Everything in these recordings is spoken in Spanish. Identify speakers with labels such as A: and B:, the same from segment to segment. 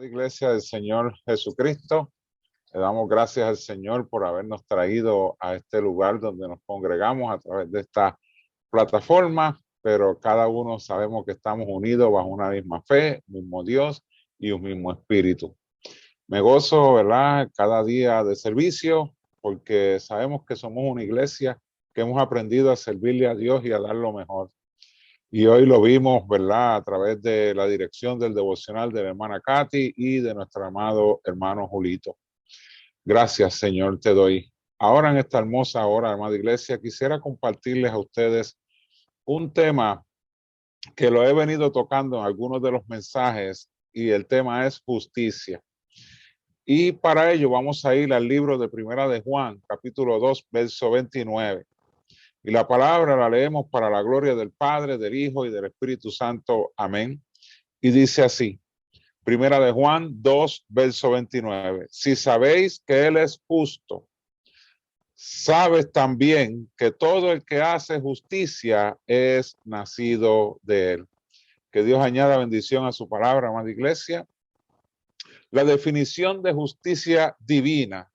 A: Iglesia del Señor Jesucristo, le damos gracias al Señor por habernos traído a este lugar donde nos congregamos a través de esta plataforma, pero cada uno sabemos que estamos unidos bajo una misma fe, mismo Dios y un mismo espíritu. Me gozo, ¿verdad?, cada día de servicio, porque sabemos que somos una iglesia que hemos aprendido a servirle a Dios y a dar lo mejor. Y hoy lo vimos, ¿verdad?, a través de la dirección del devocional de la hermana Katy y de nuestro amado hermano Julito. Gracias, Señor, te doy. Ahora en esta hermosa hora, amada iglesia, quisiera compartirles a ustedes un tema que lo he venido tocando en algunos de los mensajes y el tema es justicia. Y para ello vamos a ir al libro de Primera de Juan, capítulo 2, verso 29. Y la palabra la leemos para la gloria del Padre, del Hijo y del Espíritu Santo. Amén. Y dice así, Primera de Juan 2, verso 29. Si sabéis que Él es justo, sabes también que todo el que hace justicia es nacido de Él. Que Dios añada bendición a su palabra, amada iglesia. La definición de justicia divina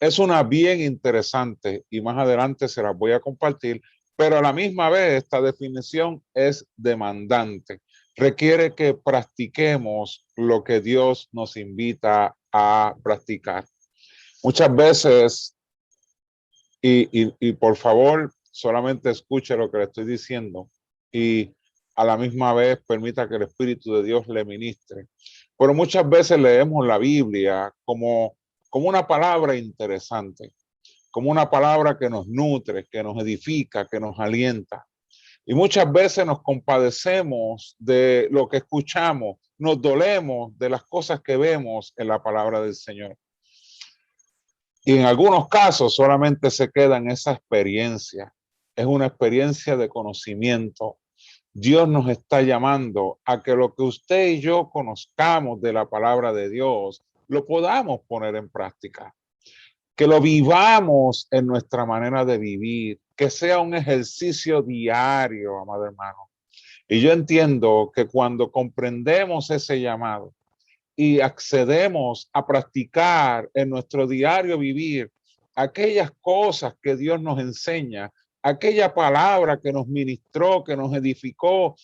A: es una bien interesante y más adelante se las voy a compartir, pero a la misma vez esta definición es demandante. Requiere que practiquemos lo que Dios nos invita a practicar. Muchas veces, y por favor, solamente escuche lo que le estoy diciendo y a la misma vez permita que el Espíritu de Dios le ministre. Pero muchas veces leemos la Biblia como una palabra interesante, como una palabra que nos nutre, que nos edifica, que nos alienta. Y muchas veces nos compadecemos de lo que escuchamos, nos dolemos de las cosas que vemos en la palabra del Señor. Y en algunos casos solamente se queda en esa experiencia. Es una experiencia de conocimiento. Dios nos está llamando a que lo que usted y yo conozcamos de la palabra de Dios, lo podamos poner en práctica. Que lo vivamos en nuestra manera de vivir, que sea un ejercicio diario, amado hermano. Y yo entiendo que cuando comprendemos ese llamado y accedemos a practicar en nuestro diario vivir aquellas cosas que Dios nos enseña, aquella palabra que nos ministró, que nos edificó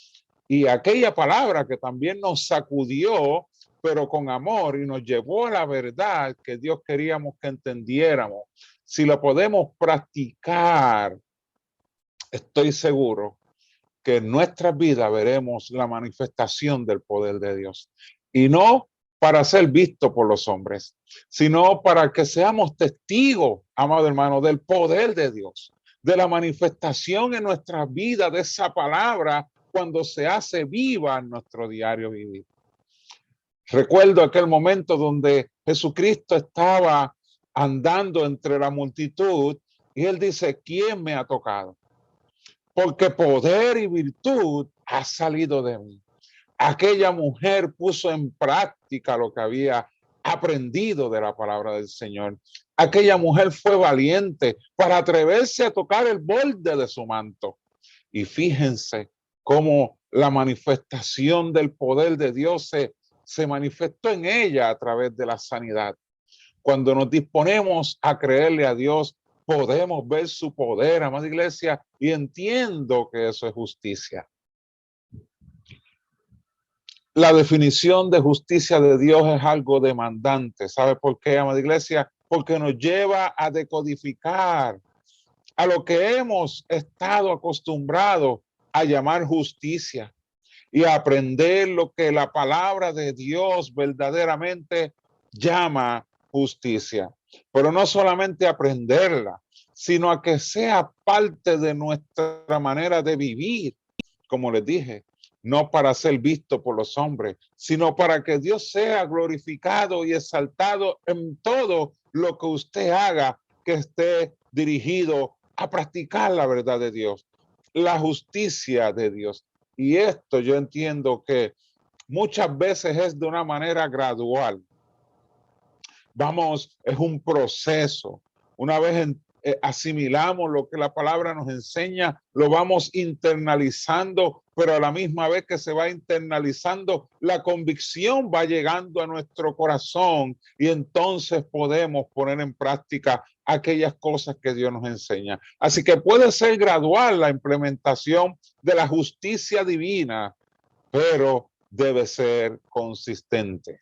A: y aquella palabra que también nos sacudió, pero con amor y nos llevó a la verdad que Dios queríamos que entendiéramos. Si lo podemos practicar, estoy seguro que en nuestras vidas veremos la manifestación del poder de Dios. Y no para ser visto por los hombres, sino para que seamos testigos, amado hermano, del poder de Dios, de la manifestación en nuestras vidas de esa palabra cuando se hace viva en nuestro diario vivir. Recuerdo aquel momento donde Jesucristo estaba andando entre la multitud y él dice, ¿quién me ha tocado? Porque poder y virtud ha salido de mí. Aquella mujer puso en práctica lo que había aprendido de la palabra del Señor. Aquella mujer fue valiente para atreverse a tocar el borde de su manto. Y fíjense cómo la manifestación del poder de Dios se manifestó en ella a través de la sanidad. Cuando nos disponemos a creerle a Dios, podemos ver su poder, amada iglesia, y entiendo que eso es justicia. La definición de justicia de Dios es algo demandante. ¿Sabe por qué, amada iglesia? Porque nos lleva a decodificar a lo que hemos estado acostumbrados a llamar justicia y a aprender lo que la palabra de Dios verdaderamente llama justicia. Pero no solamente aprenderla, sino a que sea parte de nuestra manera de vivir, como les dije, no para ser visto por los hombres, sino para que Dios sea glorificado y exaltado en todo lo que usted haga, que esté dirigido a practicar la verdad de Dios, la justicia de Dios. Y esto yo entiendo que muchas veces es de una manera gradual. Es un proceso. Una vez asimilamos lo que la palabra nos enseña, lo vamos internalizando pero a la misma vez que se va internalizando, la convicción va llegando a nuestro corazón y entonces podemos poner en práctica aquellas cosas que Dios nos enseña. Así que puede ser gradual la implementación de la justicia divina, pero debe ser consistente.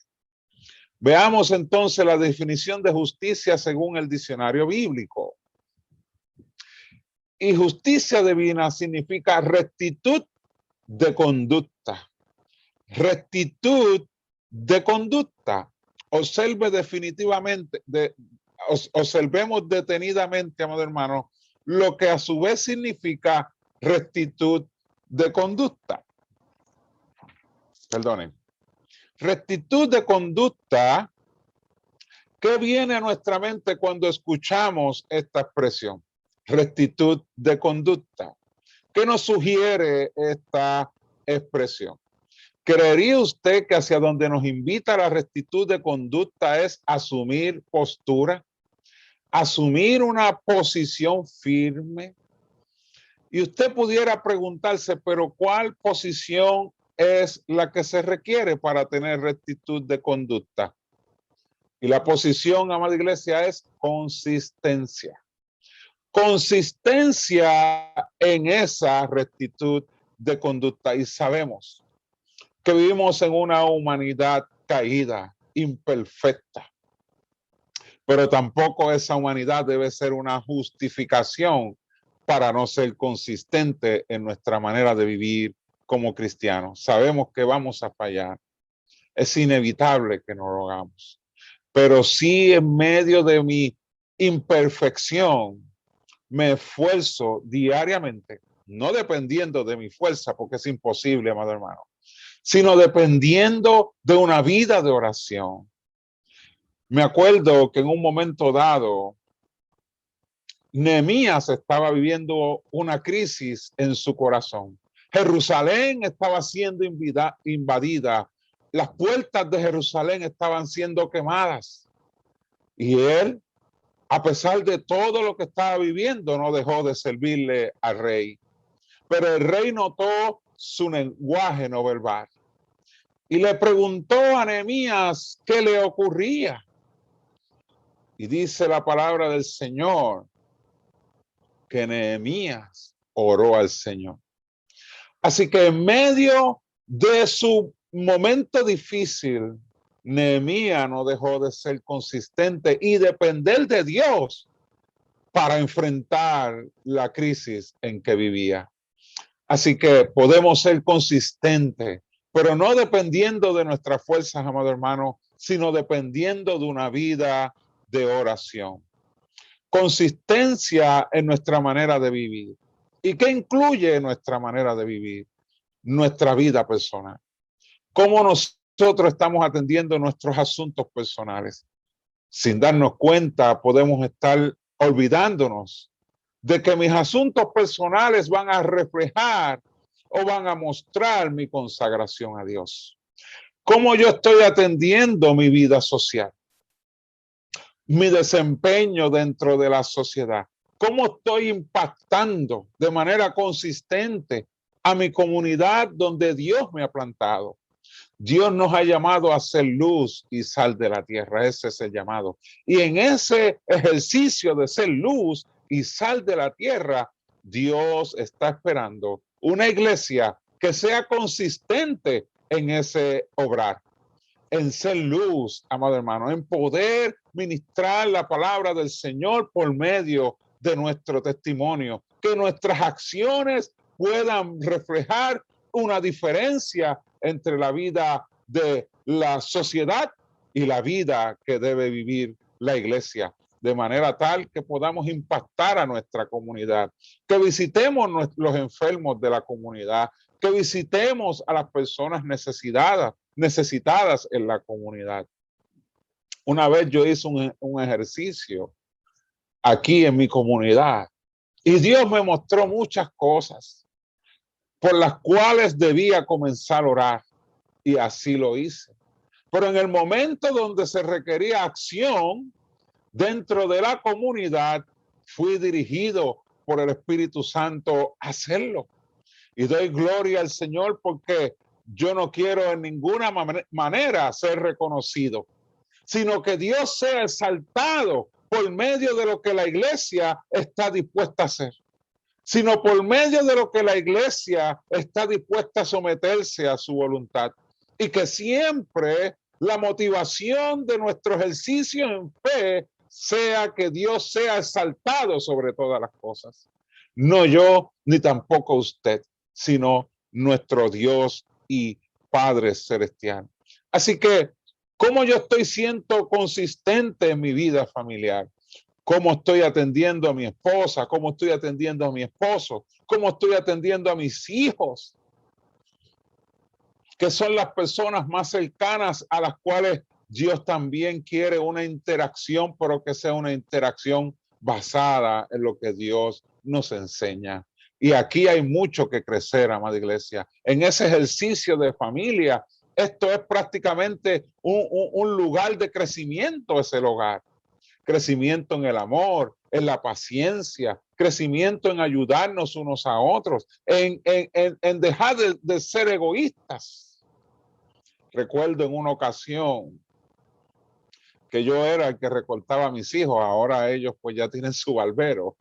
A: Veamos entonces la definición de justicia según el diccionario bíblico. Y justicia divina significa rectitud de conducta. Rectitud de conducta. Observemos detenidamente, amado hermano, lo que a su vez significa rectitud de conducta. Perdonen. Rectitud de conducta, ¿qué viene a nuestra mente cuando escuchamos esta expresión? Rectitud de conducta. ¿Qué nos sugiere esta expresión? ¿Creería usted que hacia donde nos invita la rectitud de conducta es asumir postura, asumir una posición firme? Y usted pudiera preguntarse, pero ¿cuál posición es la que se requiere para tener rectitud de conducta? Y la posición, amada iglesia, es consistencia. Consistencia en esa rectitud de conducta. Y sabemos que vivimos en una humanidad caída, imperfecta. Pero tampoco esa humanidad debe ser una justificación para no ser consistente en nuestra manera de vivir como cristianos. Sabemos que vamos a fallar. Es inevitable que no lo hagamos. Pero sí, en medio de mi imperfección, me esfuerzo diariamente, no dependiendo de mi fuerza, porque es imposible, amado hermano, sino dependiendo de una vida de oración. Me acuerdo que en un momento dado, Nehemías estaba viviendo una crisis en su corazón. Jerusalén estaba siendo invadida. Las puertas de Jerusalén estaban siendo quemadas. Y él, a pesar de todo lo que estaba viviendo, no dejó de servirle al rey. Pero el rey notó su lenguaje no verbal y le preguntó a Nehemías qué le ocurría. Y dice la palabra del Señor que Nehemías oró al Señor. Así que en medio de su momento difícil, Nehemías no dejó de ser consistente y depender de Dios para enfrentar la crisis en que vivía. Así que podemos ser consistentes, pero no dependiendo de nuestras fuerzas, amado hermano, sino dependiendo de una vida de oración. Consistencia en nuestra manera de vivir. ¿Y qué incluye nuestra manera de vivir? Nuestra vida personal. ¿Cómo nosotros estamos atendiendo nuestros asuntos personales? Sin darnos cuenta, podemos estar olvidándonos de que mis asuntos personales van a reflejar o van a mostrar mi consagración a Dios. ¿Cómo yo estoy atendiendo mi vida social? Mi desempeño dentro de la sociedad. ¿Cómo estoy impactando de manera consistente a mi comunidad donde Dios me ha plantado? Dios nos ha llamado a ser luz y sal de la tierra. Ese es el llamado. Y en ese ejercicio de ser luz y sal de la tierra, Dios está esperando una iglesia que sea consistente en ese obrar, en ser luz, amado hermano, en poder ministrar la palabra del Señor por medio de nuestro testimonio, que nuestras acciones puedan reflejar una diferencia entre la vida de la sociedad y la vida que debe vivir la iglesia, de manera tal que podamos impactar a nuestra comunidad, que visitemos los enfermos de la comunidad, que visitemos a las personas necesitadas en la comunidad. Una vez yo hice un ejercicio aquí en mi comunidad y Dios me mostró muchas cosas por las cuales debía comenzar a orar, y así lo hice. Pero en el momento donde se requería acción dentro de la comunidad, fui dirigido por el Espíritu Santo a hacerlo. Y doy gloria al Señor porque yo no quiero en ninguna manera ser reconocido, sino que Dios sea exaltado por medio de lo que la iglesia está dispuesta a hacer, sino por medio de lo que la iglesia está dispuesta a someterse a su voluntad. Y que siempre la motivación de nuestro ejercicio en fe sea que Dios sea exaltado sobre todas las cosas. No yo, ni tampoco usted, sino nuestro Dios y Padre Celestial. Así que, ¿cómo yo estoy siendo consistente en mi vida familiar? ¿Cómo estoy atendiendo a mi esposa? ¿Cómo estoy atendiendo a mi esposo? ¿Cómo estoy atendiendo a mis hijos? Que son las personas más cercanas a las cuales Dios también quiere una interacción, pero que sea una interacción basada en lo que Dios nos enseña. Y aquí hay mucho que crecer, amada iglesia. En ese ejercicio de familia, esto es prácticamente un lugar de crecimiento, es el hogar. Crecimiento en el amor, en la paciencia, crecimiento en ayudarnos unos a otros, en dejar de ser egoístas. Recuerdo en una ocasión que yo era el que recortaba a mis hijos, ahora ellos pues ya tienen su barbero,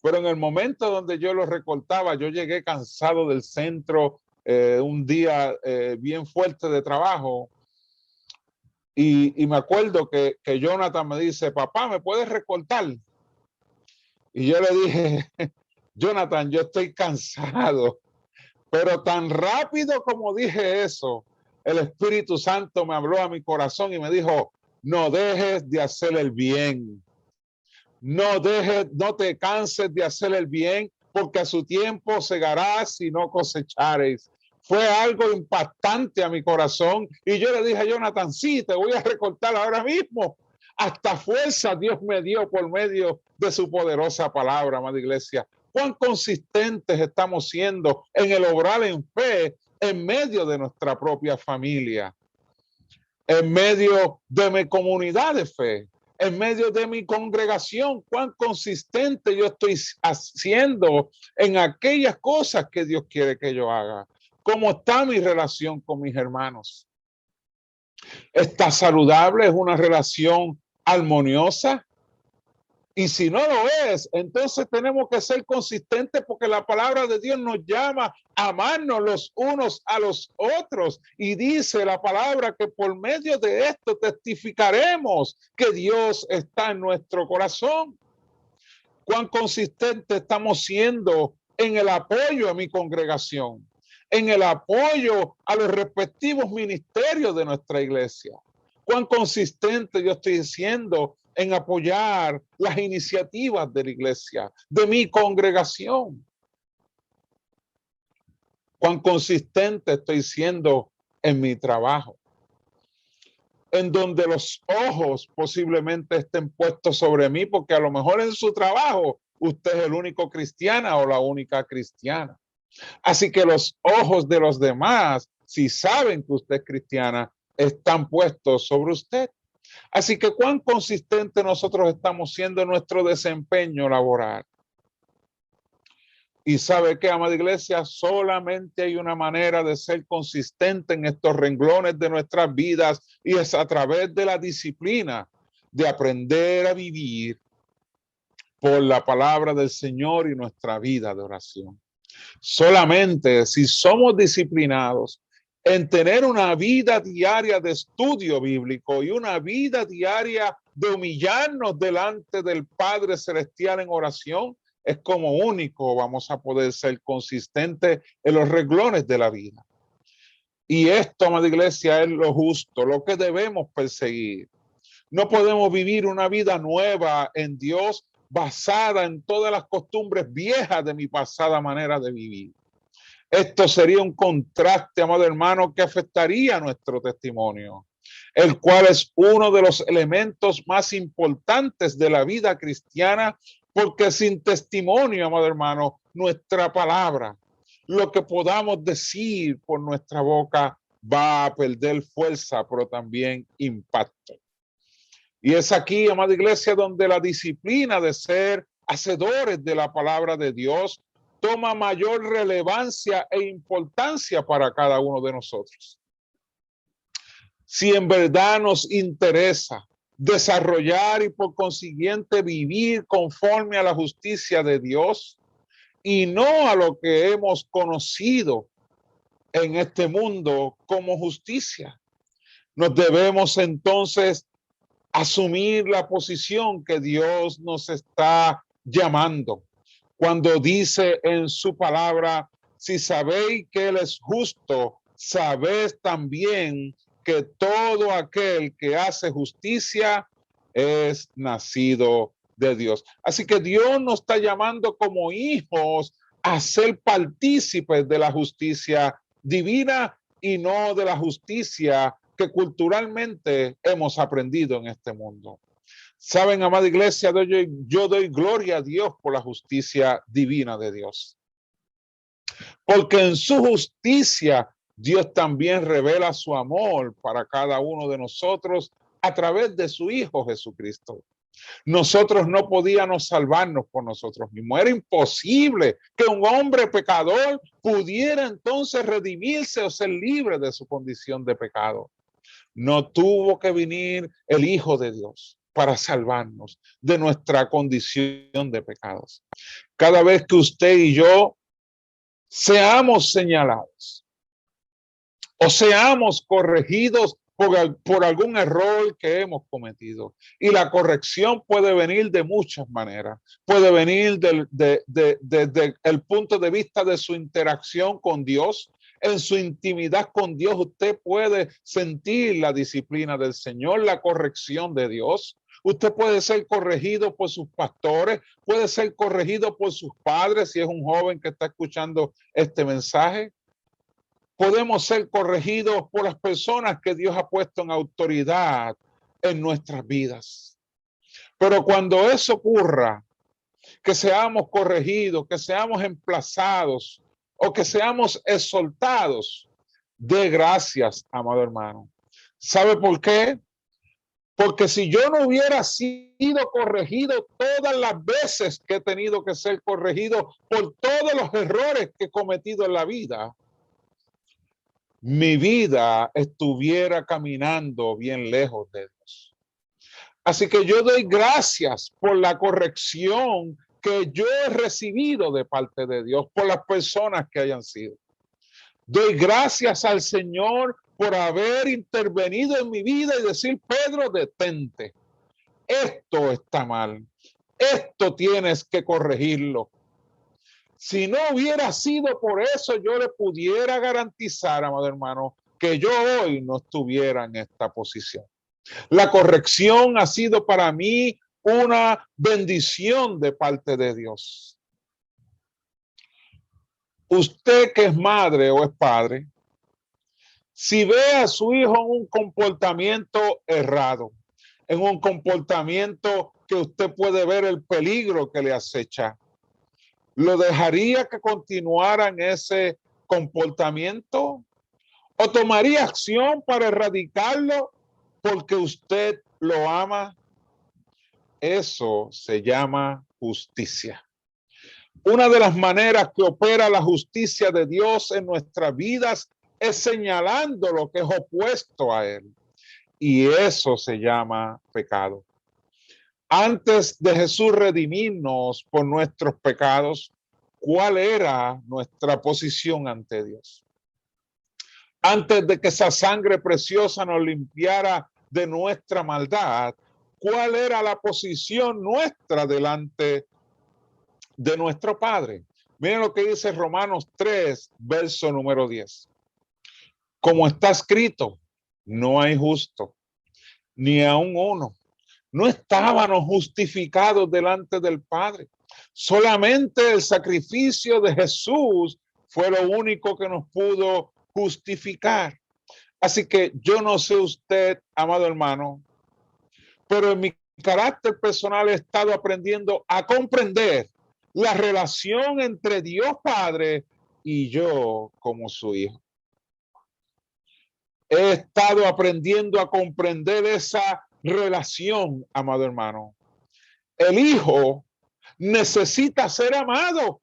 A: pero en el momento donde yo los recortaba, yo llegué cansado del centro, un día bien fuerte de trabajo, y me acuerdo que Jonathan me dice, papá, ¿me puedes recortar? Y yo le dije, Jonathan, yo estoy cansado, pero tan rápido como dije eso, el Espíritu Santo me habló a mi corazón y me dijo, no dejes de hacer el bien. No te canses de hacer el bien, porque a su tiempo segarás y no cosechares. Fue algo impactante a mi corazón y yo le dije a Jonathan, sí, te voy a recortar ahora mismo. Hasta fuerza Dios me dio por medio de su poderosa palabra, amada iglesia. Cuán consistentes estamos siendo en el obrar en fe en medio de nuestra propia familia, en medio de mi comunidad de fe, en medio de mi congregación, cuán consistente yo estoy haciendo en aquellas cosas que Dios quiere que yo haga. ¿Cómo está mi relación con mis hermanos? ¿Está saludable? ¿Es una relación armoniosa? Y si no lo es, entonces tenemos que ser consistentes porque la palabra de Dios nos llama a amarnos los unos a los otros. Y dice la palabra que por medio de esto testificaremos que Dios está en nuestro corazón. Cuán consistente estamos siendo en el apoyo a mi congregación, en el apoyo a los respectivos ministerios de nuestra iglesia. Cuán consistente yo estoy siendo en apoyar las iniciativas de la iglesia, de mi congregación. Cuán consistente estoy siendo en mi trabajo, en donde los ojos posiblemente estén puestos sobre mí, porque a lo mejor en su trabajo usted es el único cristiana o la única cristiana. Así que los ojos de los demás, si saben que usted es cristiana, están puestos sobre usted. Así que cuán consistente nosotros estamos siendo en nuestro desempeño laboral. Y sabe que, amada iglesia, solamente hay una manera de ser consistente en estos renglones de nuestras vidas y es a través de la disciplina de aprender a vivir por la palabra del Señor y nuestra vida de oración. Solamente si somos disciplinados en tener una vida diaria de estudio bíblico y una vida diaria de humillarnos delante del Padre Celestial en oración, es como único vamos a poder ser consistentes en los renglones de la vida. Y esto, amada iglesia, es lo justo, lo que debemos perseguir. No podemos vivir una vida nueva en Dios basada en todas las costumbres viejas de mi pasada manera de vivir. Esto sería un contraste, amado hermano, que afectaría nuestro testimonio, el cual es uno de los elementos más importantes de la vida cristiana, porque sin testimonio, amado hermano, nuestra palabra, lo que podamos decir por nuestra boca, va a perder fuerza, pero también impacto. Y es aquí, amada iglesia, donde la disciplina de ser hacedores de la palabra de Dios toma mayor relevancia e importancia para cada uno de nosotros. Si en verdad nos interesa desarrollar y por consiguiente vivir conforme a la justicia de Dios y no a lo que hemos conocido en este mundo como justicia, nos debemos entonces asumir la posición que Dios nos está llamando. Cuando dice en su palabra, si sabéis que Él es justo, sabéis también que todo aquel que hace justicia es nacido de Dios. Así que Dios nos está llamando como hijos a ser partícipes de la justicia divina y no de la justicia que culturalmente hemos aprendido en este mundo. Saben, amada iglesia, yo doy gloria a Dios por la justicia divina de Dios. Porque en su justicia Dios también revela su amor para cada uno de nosotros a través de su Hijo Jesucristo. Nosotros no podíamos salvarnos por nosotros mismos. Era imposible que un hombre pecador pudiera entonces redimirse o ser libre de su condición de pecado. No tuvo que venir el Hijo de Dios para salvarnos de nuestra condición de pecados. Cada vez que usted y yo seamos señalados o seamos corregidos por algún error que hemos cometido. Y la corrección puede venir de muchas maneras. Puede venir desde el punto de vista de su interacción con Dios. En su intimidad con Dios usted puede sentir la disciplina del Señor, la corrección de Dios. Usted puede ser corregido por sus pastores, puede ser corregido por sus padres, si es un joven que está escuchando este mensaje. Podemos ser corregidos por las personas que Dios ha puesto en autoridad en nuestras vidas. Pero cuando eso ocurra, que seamos corregidos, que seamos emplazados o que seamos exhortados, dé gracias, amado hermano. ¿Sabe por qué? Porque si yo no hubiera sido corregido todas las veces que he tenido que ser corregido por todos los errores que he cometido en la vida, mi vida estuviera caminando bien lejos de Dios. Así que yo doy gracias por la corrección que yo he recibido de parte de Dios, por las personas que hayan sido. Doy gracias al Señor por haber intervenido en mi vida y decir, Pedro, detente. Esto está mal. Esto tienes que corregirlo. Si no hubiera sido por eso, yo le pudiera garantizar, amado hermano, que yo hoy no estuviera en esta posición. La corrección ha sido para mí una bendición de parte de Dios. Usted que es madre o es padre, si ve a su hijo en un comportamiento errado, en un comportamiento que usted puede ver el peligro que le acecha, ¿lo dejaría que continuara en ese comportamiento? ¿O tomaría acción para erradicarlo porque usted lo ama? Eso se llama justicia. Una de las maneras que opera la justicia de Dios en nuestras vidas es señalando lo que es opuesto a Él. Y eso se llama pecado. Antes de Jesús redimirnos por nuestros pecados, ¿cuál era nuestra posición ante Dios? Antes de que esa sangre preciosa nos limpiara de nuestra maldad, ¿cuál era la posición nuestra delante de nuestro Padre? Miren lo que dice Romanos 3, verso número 10. Como está escrito, no hay justo, ni aun uno. No estábamos justificados delante del Padre. Solamente el sacrificio de Jesús fue lo único que nos pudo justificar. Así que yo no sé usted, amado hermano, pero en mi carácter personal he estado aprendiendo a comprender la relación entre Dios Padre y yo como su hijo. He estado aprendiendo a comprender esa relación, amado hermano. El hijo necesita ser amado.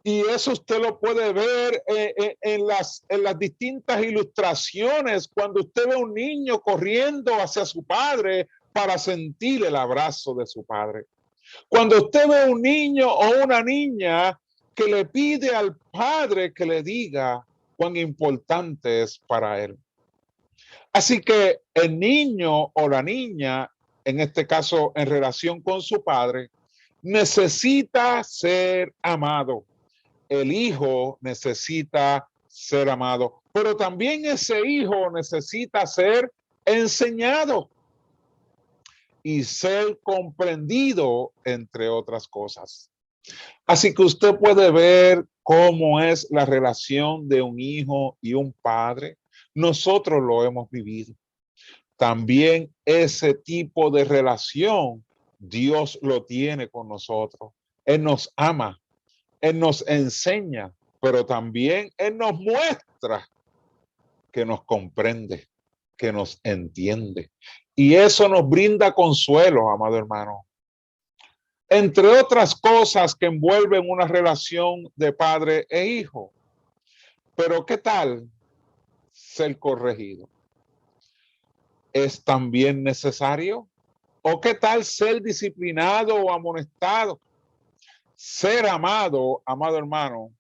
A: Y eso usted lo puede ver en las distintas ilustraciones cuando usted ve a un niño corriendo hacia su padre para sentir el abrazo de su padre. Cuando usted ve a un niño o una niña que le pide al padre que le diga cuán importante es para él. Así que el niño o la niña, en este caso en relación con su padre, necesita ser amado. El hijo necesita ser amado, pero también ese hijo necesita ser enseñado y ser comprendido, entre otras cosas. Así que usted puede ver cómo es la relación de un hijo y un padre. Nosotros lo hemos vivido. También ese tipo de relación Dios lo tiene con nosotros. Él nos ama, Él nos enseña, pero también Él nos muestra que nos comprende, que nos entiende. Y eso nos brinda consuelo, amado hermano. Entre otras cosas que envuelven una relación de padre e hijo. Pero ¿qué tal ser corregido? ¿Es también necesario? ¿O qué tal ser disciplinado o amonestado? Ser amado, amado hermano,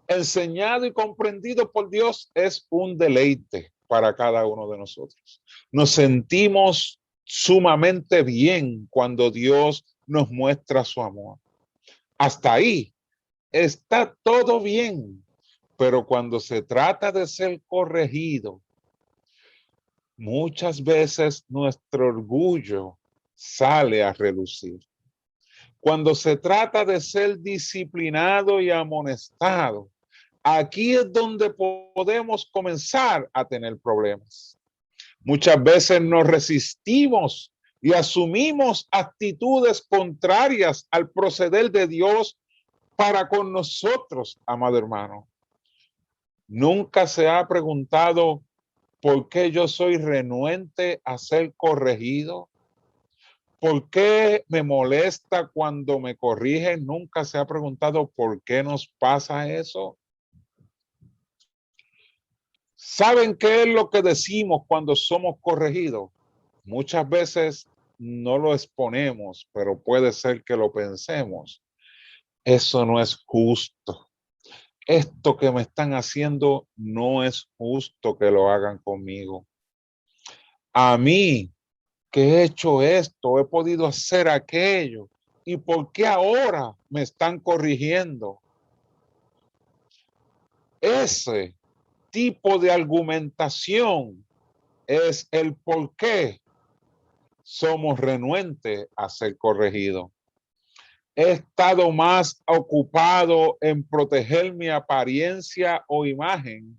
A: enseñado y comprendido por Dios es un deleite para cada uno de nosotros. Nos sentimos sumamente bien cuando Dios nos muestra su amor. Hasta ahí está todo bien, pero cuando se trata de ser corregido, muchas veces nuestro orgullo sale a relucir. Cuando se trata de ser disciplinado y amonestado, aquí es donde podemos comenzar a tener problemas. Muchas veces nos resistimos y asumimos actitudes contrarias al proceder de Dios para con nosotros, amado hermano. Nunca se ha preguntado por qué yo soy renuente a ser corregido. ¿Por qué me molesta cuando me corrigen? Nunca se ha preguntado por qué nos pasa eso. ¿Saben qué es lo que decimos cuando somos corregidos? Muchas veces no lo exponemos, pero puede ser que lo pensemos. Eso no es justo. Esto que me están haciendo no es justo que lo hagan conmigo. A mí, que he hecho esto, he podido hacer aquello. ¿Y por qué ahora me están corrigiendo? Ese tipo de argumentación es el por qué somos renuentes a ser corregidos. He estado más ocupado en proteger mi apariencia o imagen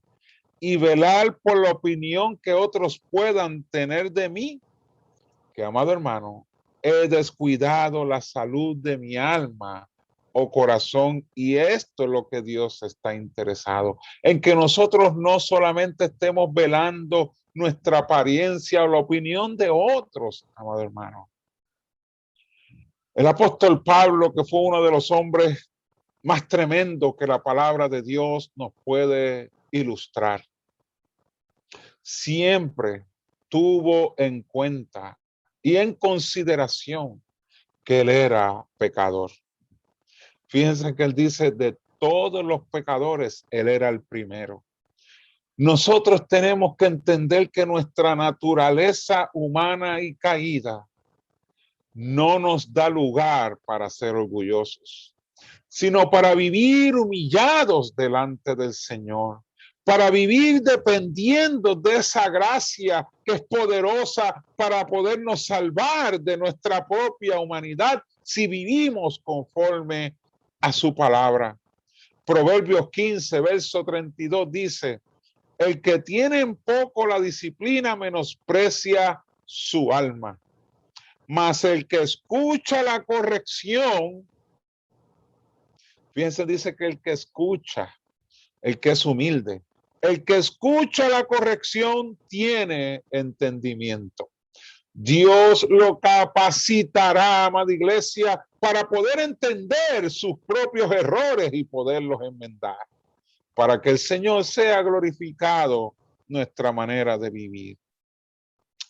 A: y velar por la opinión que otros puedan tener de mí, que, amado hermano, he descuidado la salud de mi alma o corazón, y esto es lo que Dios está interesado, en que nosotros no solamente estemos velando nuestra apariencia o la opinión de otros, amado hermano. El apóstol Pablo, que fue uno de los hombres más tremendos que la palabra de Dios nos puede ilustrar, siempre tuvo en cuenta y en consideración que él era pecador. Fíjense que él dice, de todos los pecadores, él era el primero. Nosotros tenemos que entender que nuestra naturaleza humana y caída no nos da lugar para ser orgullosos, sino para vivir humillados delante del Señor, para vivir dependiendo de esa gracia que es poderosa para podernos salvar de nuestra propia humanidad si vivimos conforme a su palabra. Proverbios 15, verso 32 dice, el que tiene en poco la disciplina menosprecia su alma, mas el que escucha la corrección, fíjense, dice que el que escucha, el que es humilde, el que escucha la corrección tiene entendimiento. Dios lo capacitará, amada iglesia, para poder entender sus propios errores y poderlos enmendar, para que el Señor sea glorificado nuestra manera de vivir.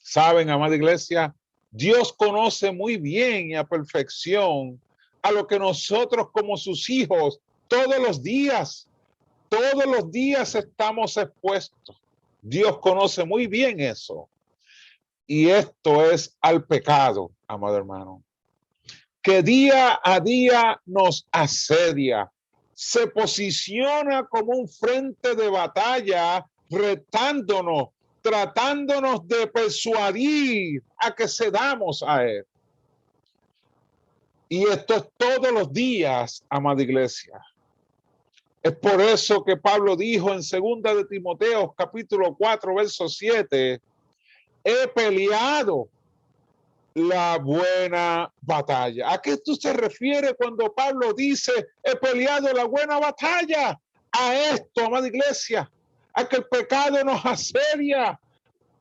A: Saben, amada iglesia, Dios conoce muy bien y a perfección a lo que nosotros como sus hijos todos los días estamos expuestos. Dios conoce muy bien eso. Y esto es al pecado, amado hermano, que día a día nos asedia, se posiciona como un frente de batalla, retándonos, tratándonos de persuadir a que cedamos a él. Y esto es todos los días, amada iglesia. Es por eso que Pablo dijo en 2 de Timoteo, capítulo 4, verso 7, he peleado la buena batalla. ¿A qué esto se refiere cuando Pablo dice he peleado la buena batalla? A esto, amada iglesia, a que el pecado nos asedia.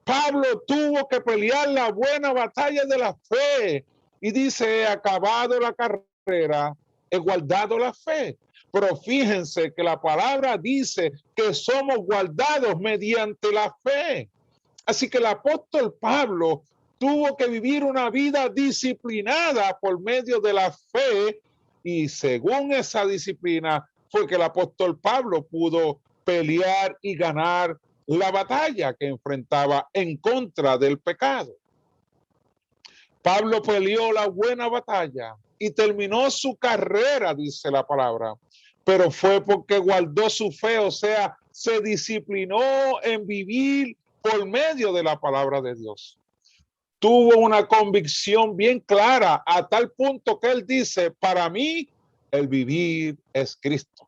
A: Pablo tuvo que pelear la buena batalla de la fe y dice he acabado la carrera, he guardado la fe. Pero fíjense que la palabra dice que somos guardados mediante la fe. Así que el apóstol Pablo tuvo que vivir una vida disciplinada por medio de la fe y según esa disciplina fue que el apóstol Pablo pudo pelear y ganar la batalla que enfrentaba en contra del pecado. Pablo peleó la buena batalla y terminó su carrera, dice la palabra, pero fue porque guardó su fe, o sea, se disciplinó en vivir por medio de la palabra de Dios. Tuvo una convicción bien clara a tal punto que él dice, para mí el vivir es Cristo.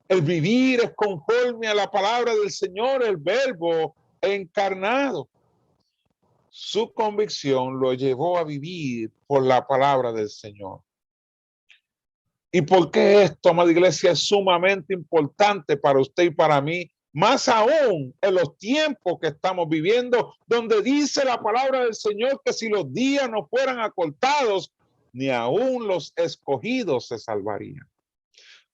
A: El vivir es conforme a la palabra del Señor, el verbo encarnado. Su convicción lo llevó a vivir por la palabra del Señor. ¿Y por qué esto, amada iglesia, es sumamente importante para usted y para mí? Más aún en los tiempos que estamos viviendo, donde dice la palabra del Señor que si los días no fueran acortados, ni aún los escogidos se salvarían.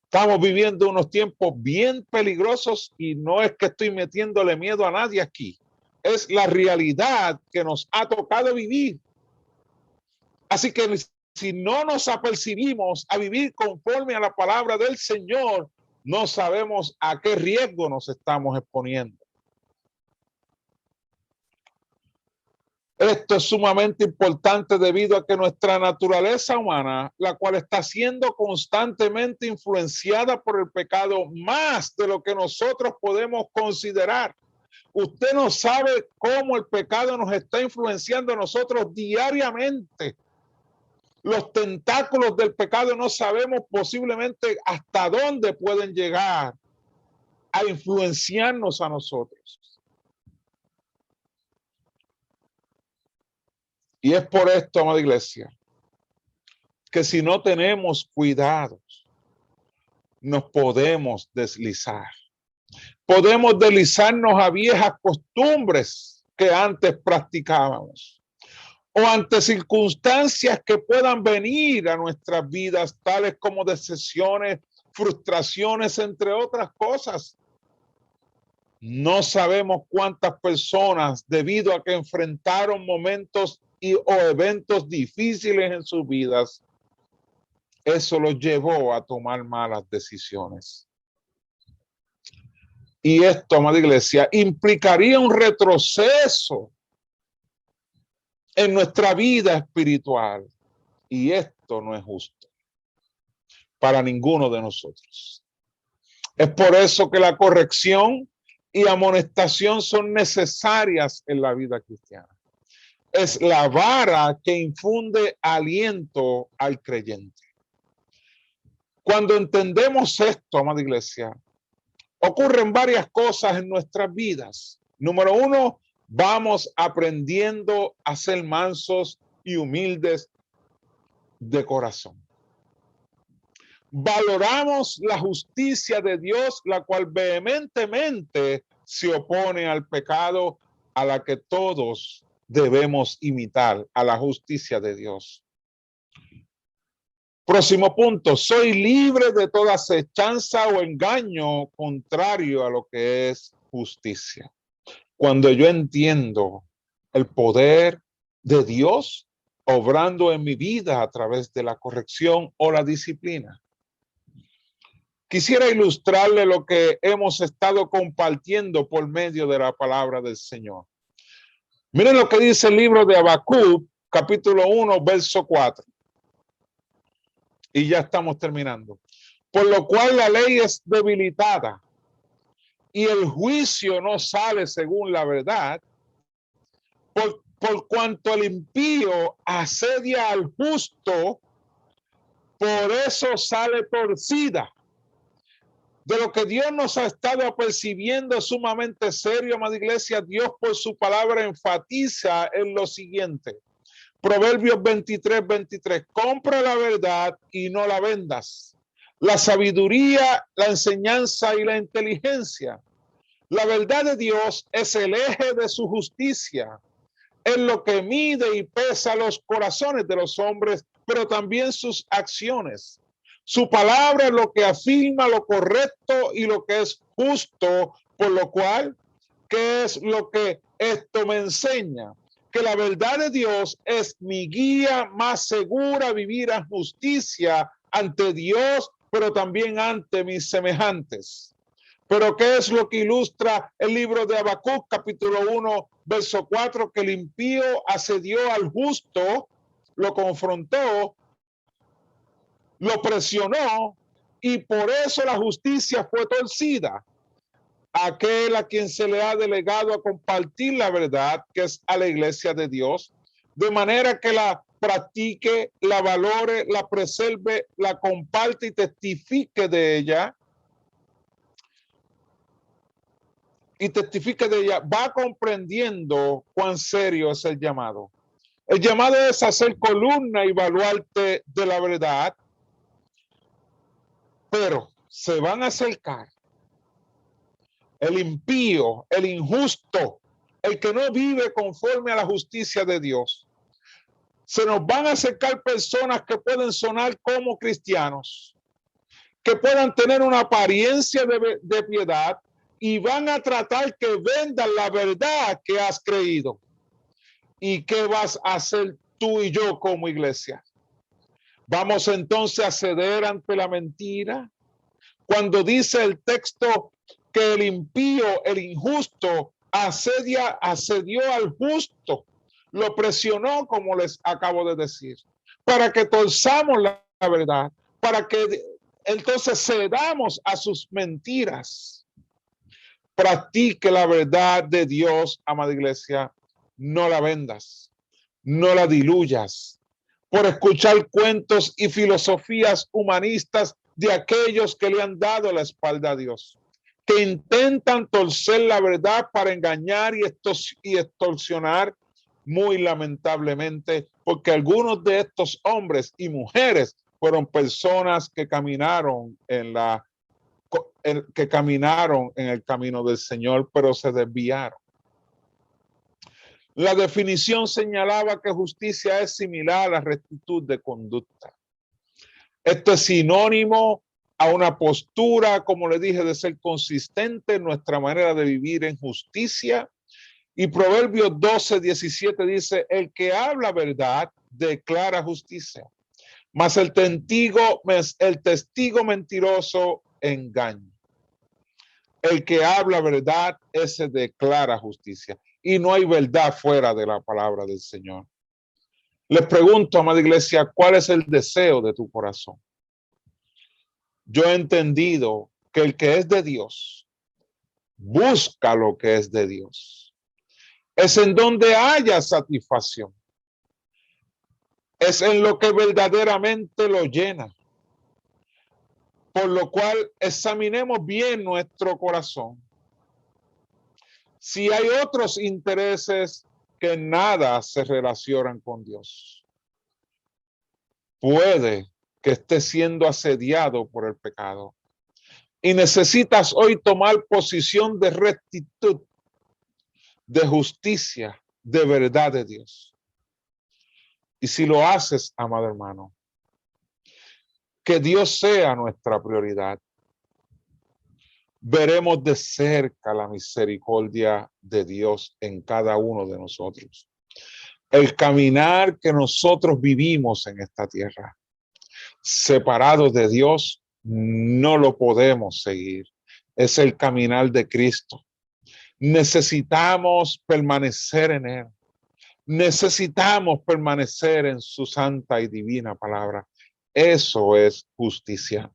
A: Estamos viviendo unos tiempos bien peligrosos y no es que estoy metiéndole miedo a nadie aquí. Es la realidad que nos ha tocado vivir. Así que si no nos apercibimos a vivir conforme a la palabra del Señor, no sabemos a qué riesgo nos estamos exponiendo. Esto es sumamente importante debido a que nuestra naturaleza humana, la cual está siendo constantemente influenciada por el pecado más de lo que nosotros podemos considerar. Usted no sabe cómo el pecado nos está influenciando a nosotros diariamente. Los tentáculos del pecado no sabemos posiblemente hasta dónde pueden llegar a influenciarnos a nosotros. Y es por esto, amada iglesia, que si no tenemos cuidados, nos podemos deslizar. Podemos deslizarnos a viejas costumbres que antes practicábamos o ante circunstancias que puedan venir a nuestras vidas, tales como decepciones, frustraciones, entre otras cosas. No sabemos cuántas personas, debido a que enfrentaron momentos o eventos difíciles en sus vidas, eso los llevó a tomar malas decisiones. Y esto, amada iglesia, implicaría un retroceso en nuestra vida espiritual. Y esto no es justo para ninguno de nosotros. Es por eso que la corrección y amonestación son necesarias en la vida cristiana. Es la vara que infunde aliento al creyente. Cuando entendemos esto, amada iglesia, ocurren varias cosas en nuestras vidas. Número uno, vamos aprendiendo a ser mansos y humildes de corazón. Valoramos la justicia de Dios, la cual vehementemente se opone al pecado a la que todos debemos imitar, a la justicia de Dios. Próximo punto, soy libre de toda acechanza o engaño contrario a lo que es justicia. Cuando yo entiendo el poder de Dios obrando en mi vida a través de la corrección o la disciplina. Quisiera ilustrarle lo que hemos estado compartiendo por medio de la palabra del Señor. Miren lo que dice el libro de Habacuc, capítulo 1, verso 4. Y ya estamos terminando. Por lo cual la ley es debilitada y el juicio no sale según la verdad, por cuanto el impío asedia al justo, por eso sale torcida. De lo que Dios nos ha estado apercibiendo sumamente serio, amada iglesia, Dios por su palabra enfatiza en lo siguiente. Proverbios 23:23, compra la verdad y no la vendas. La sabiduría, la enseñanza y la inteligencia. La verdad de Dios es el eje de su justicia. Es lo que mide y pesa los corazones de los hombres, pero también sus acciones. Su palabra es lo que afirma lo correcto y lo que es justo, por lo cual, ¿qué es lo que esto me enseña? Que la verdad de Dios es mi guía más segura a vivir en justicia ante Dios, pero también ante mis semejantes. Pero ¿qué es lo que ilustra el libro de Habacuc, capítulo 1, verso 4? Que el impío asedió al justo, lo confrontó, lo presionó y por eso la justicia fue torcida. Aquel a quien se le ha delegado a compartir la verdad, que es a la iglesia de Dios, de manera que la practique, la valore, la preserve, la comparte y testifique de ella, va comprendiendo cuán serio es el llamado. El llamado es hacer columna y baluarte de la verdad, pero se van a acercar el impío, el injusto, el que no vive conforme a la justicia de Dios. Se nos van a acercar personas que pueden sonar como cristianos, que puedan tener una apariencia de piedad y van a tratar que vendan la verdad que has creído. ¿Y qué vas a hacer tú y yo como iglesia? ¿Vamos entonces a ceder ante la mentira? Cuando dice el texto que el impío, el injusto, asedió al justo, lo presionó, como les acabo de decir, para que torzamos la verdad, para que entonces cedamos a sus mentiras. Practique la verdad de Dios, amada iglesia, no la vendas, no la diluyas, por escuchar cuentos y filosofías humanistas de aquellos que le han dado la espalda a Dios, que intentan torcer la verdad para engañar y extorsionar, muy lamentablemente, porque algunos de estos hombres y mujeres fueron personas que caminaron en el camino del Señor, pero se desviaron. La definición señalaba que justicia es similar a la rectitud de conducta. Esto es sinónimo a una postura, como le dije, de ser consistente en nuestra manera de vivir en justicia. Y Proverbios 12:17 dice, el que habla verdad declara justicia, mas el testigo mentiroso engaña. El que habla verdad, ese declara justicia. Y no hay verdad fuera de la palabra del Señor. Les pregunto, amada iglesia, ¿cuál es el deseo de tu corazón? Yo he entendido que el que es de Dios busca lo que es de Dios. Es en donde haya satisfacción. Es en lo que verdaderamente lo llena. Por lo cual examinemos bien nuestro corazón. Si hay otros intereses que nada se relacionan con Dios, puede que esté siendo asediado por el pecado y necesitas hoy tomar posición de rectitud, de justicia, de verdad de Dios. Y si lo haces, amado hermano, que Dios sea nuestra prioridad. Veremos de cerca la misericordia de Dios en cada uno de nosotros. El caminar que nosotros vivimos en esta tierra, separados de Dios, no lo podemos seguir. Es el caminar de Cristo. Necesitamos permanecer en Él. Necesitamos permanecer en su santa y divina palabra. Eso es justicia.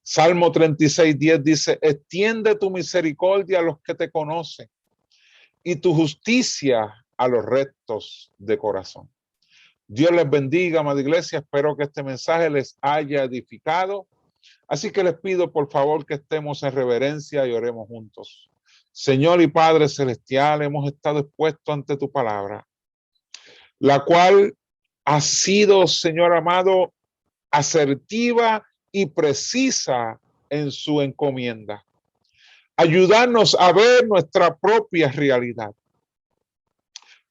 A: Salmo 36:10 dice, extiende tu misericordia a los que te conocen y tu justicia a los rectos de corazón. Dios les bendiga, amada iglesia. Espero que este mensaje les haya edificado. Así que les pido por favor que estemos en reverencia y oremos juntos. Señor y Padre Celestial, hemos estado expuestos ante tu palabra, la cual ha sido, Señor amado, asertiva y precisa en su encomienda. Ayudarnos a ver nuestra propia realidad.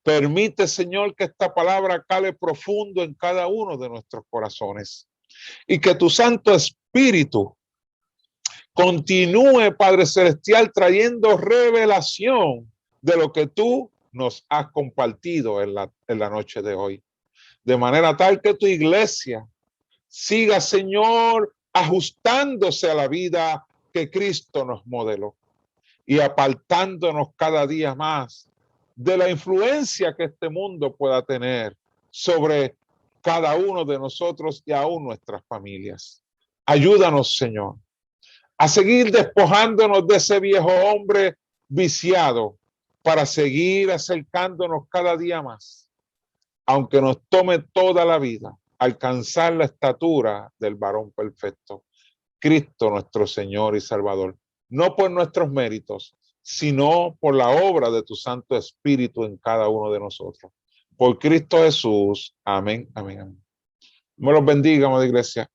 A: Permite, Señor, que esta palabra cale profundo en cada uno de nuestros corazones y que tu Santo Espíritu continúe, Padre Celestial, trayendo revelación de lo que tú nos has compartido en la noche de hoy. De manera tal que tu iglesia siga, Señor, ajustándose a la vida que Cristo nos modeló y apartándonos cada día más de la influencia que este mundo pueda tener sobre cada uno de nosotros y aún nuestras familias. Ayúdanos, Señor, a seguir despojándonos de ese viejo hombre viciado para seguir acercándonos cada día más, aunque nos tome toda la vida, alcanzar la estatura del varón perfecto, Cristo nuestro Señor y Salvador, no por nuestros méritos, sino por la obra de tu Santo Espíritu en cada uno de nosotros. Por Cristo Jesús. Amén, amén, amén. Me los bendiga, amada iglesia.